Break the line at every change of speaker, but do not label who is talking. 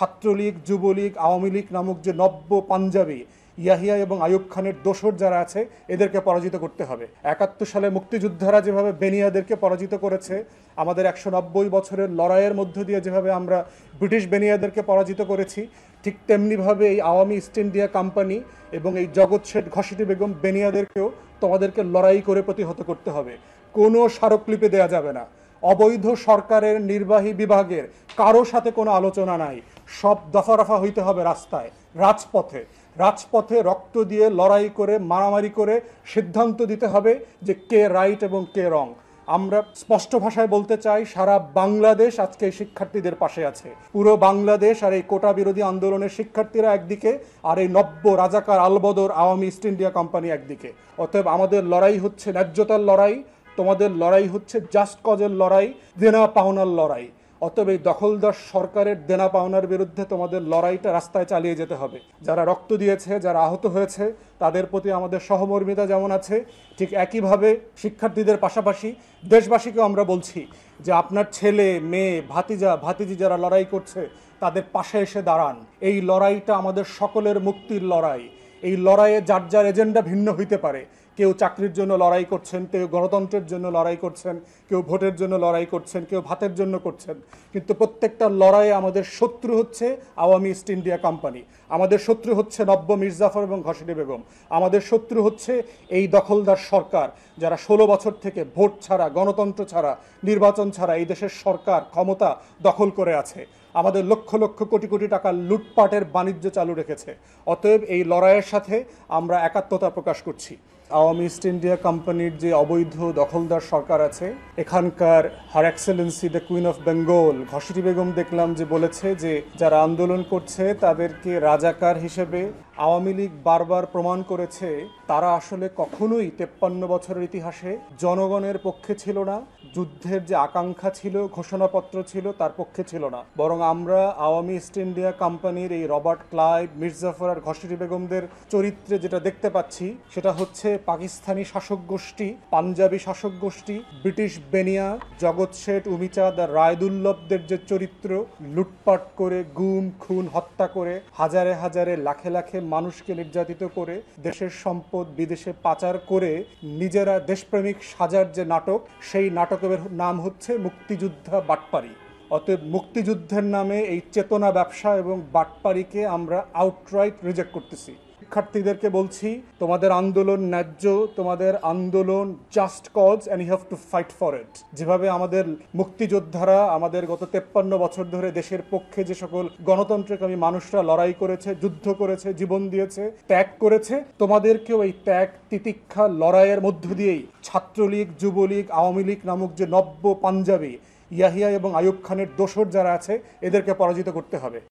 ছাত্রলীগ, যুবলীগ, আওয়ামী লীগ নামক যে নব্য পাঞ্জাবি ইয়াহিয়া এবং আইয়ুব খানের দোসর যারা আছে এদেরকে পরাজিত করতে হবে। ৭১ সালে মুক্তিযোদ্ধারা যেভাবে বেনিয়াদেরকে পরাজিত করেছে, আমাদের ১৯০ বছরের লড়াইয়ের মধ্য দিয়ে যেভাবে আমরা ব্রিটিশ বেনিয়াদেরকে পরাজিত করেছি, ঠিক তেমনিভাবে এই আওয়ামী ইস্ট ইন্ডিয়া কোম্পানি এবং এই জগৎ শেঠ ঘসিটি বেগম বেনিয়াদেরকেও তোমাদেরকে লড়াই করে প্রতিহত করতে হবে। কোনো স্মারকলিপি দেয়া যাবে না। অবৈধ সরকারের নির্বাহী বিভাগের কারো সাথে কোনো আলোচনা নাই। সব দফা রফা হইতে হবে রাস্তায়, রাজপথে রক্ত দিয়ে লড়াই করে মারামারি করে সিদ্ধান্ত দিতে হবে যে কে রাইট এবং কে রং। আমরা স্পষ্ট ভাষায় বলতে চাই, সারা বাংলাদেশ আজকে এই শিক্ষার্থীদের পাশে আছে। পুরো বাংলাদেশ আর এই কোটা বিরোধী আন্দোলনের শিক্ষার্থীরা একদিকে, আর এই নব্য রাজাকার Albadr Awami east India company একদিকে। অতএব আমাদের লড়াই হচ্ছে ন্যায্যতার লড়াই, তোমাদের লড়াই হচ্ছে জাস্ট কজের লড়াই, দেনা পাওনার লড়াই। অতএব এই দখলদার সরকারের দেনা পাওনার বিরুদ্ধে তোমাদের লড়াইটা রাস্তায় চালিয়ে যেতে হবে। যারা রক্ত দিয়েছে, যারা আহত হয়েছে, তাদের প্রতি আমাদের সহমর্মিতা যেমন আছে, ঠিক একইভাবে শিক্ষার্থীদের পাশাপাশি দেশবাসীকেও আমরা বলছি যে আপনার ছেলে, মেয়ে, ভাতিজি যারা লড়াই করছে তাদের পাশে এসে দাঁড়ান। এই লড়াইটা আমাদের সকলের মুক্তির লড়াই। এই লড়াইয়ে যার যার এজেন্ডা ভিন্ন হইতে পারে। কেউ চাকরির জন্য লড়াই করছেন, কেউ গণতন্ত্রের জন্য লড়াই করছেন, কেউ ভোটের জন্য লড়াই করছেন, কেউ ভাতের জন্য করছেন, কিন্তু প্রত্যেকটা লড়াইয়ে আমাদের শত্রু হচ্ছে আওয়ামী ইস্ট ইন্ডিয়া কোম্পানি। আমাদের শত্রু হচ্ছে নব্য মির্জাফর এবং ঘসিটি বেগম। আমাদের শত্রু হচ্ছে এই দখলদার সরকার, যারা ১৬ বছর থেকে ভোট ছাড়া, গণতন্ত্র ছাড়া, নির্বাচন ছাড়া এই দেশের সরকার ক্ষমতা দখল করে আছে। আমাদের লক্ষ লক্ষ কোটি কোটি টাকা লুটপাটের বাণিজ্য চালু রেখেছে। অতএব এই লড়াইয়ের সাথে আমরা একাত্মতা প্রকাশ করছি। আওয়ামী ইস্ট ইন্ডিয়া কোম্পানির যে অবৈধ দখলদার সরকার আছে, এখানকার her excellency the queen of Bengal Ghaseti Begum দেখলাম যে বলেছে যে যারা আন্দোলন করছে তাদেরকে রাজাকার হিসেবে আওয়ামী লীগ বারবার প্রমাণ করেছে তারা আসলে কখনোই ৫৩ বছরের ইতিহাসে জনগণের পক্ষে ছিল না, যুদ্ধের যে আকাঙ্ক্ষা ছিল, ঘোষণাপত্র ছিল, তার পক্ষে ছিল না। বরং আমরা আওয়ামী ইস্ট ইন্ডিয়া কোম্পানির এই রবার্ট ক্লাইভ, মির্জাফর আর ঘসিটি বেগমদের চরিত্রে যেটা দেখতে পাচ্ছি সেটা হচ্ছে পাকিস্তানি শাসক গোষ্ঠী, পাঞ্জাবি শাসক গোষ্ঠী, ব্রিটিশ বেনিয়া, জগৎ শেঠ, উমিচাঁদ আর রায়দুল্লভদের যে চরিত্র, লুটপাট করে, গুম খুন হত্যা করে, হাজারে হাজারে লাখে লাখে মানুষকে নির্যাতিত করে, দেশের সম্পদ বিদেশে পাচার করে নিজেরা দেশপ্রেমিক সাজার যে নাটক, সেই নাটকের নাম হচ্ছে মুক্তিযোদ্ধা বাটপারি। অতএব মুক্তিযুদ্ধের নামে এই চেতনা ব্যবসা এবং বাটপারিকে আমরা আউটরাইট রিজেক্ট করতেছি। শিক্ষার্থীদেরকে বলছি, তোমাদের আন্দোলন ন্যায্য, তোমাদের আন্দোলন just cause and you have to fight for it. যেভাবে আমাদের মুক্তিযোদ্ধারা আমাদের গত ৫৩ বছর ধরে দেশের পক্ষে যে সকল গণতন্ত্রকামী মানুষরা লড়াই করেছে, যুদ্ধ করেছে, জীবন দিয়েছে, ত্যাগ করেছে, তোমাদেরকেও এই ত্যাগ তিতিক্ষা লড়াইয়ের মধ্য দিয়েই ছাত্রলীগ, যুবলীগ, আওয়ামী লীগ নামক যে নব্য পাঞ্জাবি ইয়াহিয়া এবং আইয়ুব খানের দোসর যারা আছে এদেরকে পরাজিত করতে হবে।